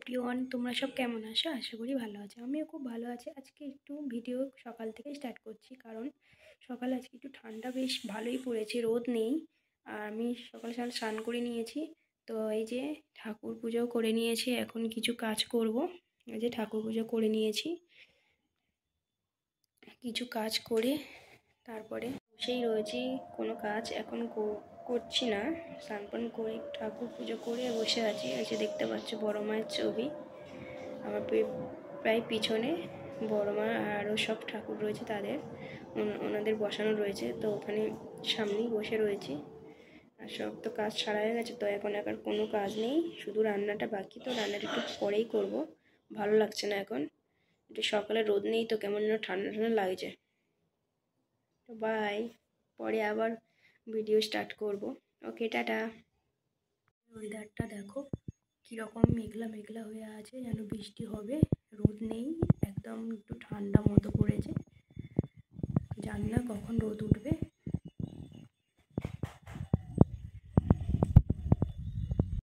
Everyone, তোমরা সব কেমন আছো? আশা করি ভালো আছো। আমিও খুব ভালো আছি। আজকে একটু ভিডিও সকাল থেকে স্টার্ট করছি, কারণ সকালে আজকে একটু ঠান্ডা বেশ ভালোই পড়েছে, রোদ নেই। আর আমি সকাল সকাল স্নান করে নিয়েছি। তো এই যে ঠাকুর পুজোও করে নিয়েছি, এখন কিছু কাজ করব। এই যে ঠাকুর পুজো করে নিয়েছি, কিছু কাজ করে তারপরে বসেই রয়েছি। কোনো কাজ এখন করছি না। স্নান পান করে ঠাকুর পুজো করে বসে আছি। এই যে দেখতে পাচ্ছ বড় মায়ের ছবি, আমার প্রায় পিছনে বড় মা আরও সব ঠাকুর রয়েছে, তাদের ওনাদের বসানো রয়েছে। তো ওখানে সামনেই বসে রয়েছি। আর সব তো কাজ ছাড়া হয়ে গেছে, তো এখন আর কোনো কাজ নেই, শুধু রান্নাটা বাকি। তো রান্নাটা একটু পরেই করব, ভালো লাগছে না এখন। একটু সকালে রোদ নেই তো কেমন যেন ঠান্ডা ঠান্ডা লাগছে। তো বাই, পরে আবার ভিডিও স্টার্ট করব। ওকে, টাটা। ওয়েদারটা দেখো কীরকম মেঘলা মেঘলা হয়ে আছে, যেন বৃষ্টি হবে। রোদ নেই, একদম একটু ঠান্ডা মতো পড়েছে। জানি না কখন রোদ উঠবে।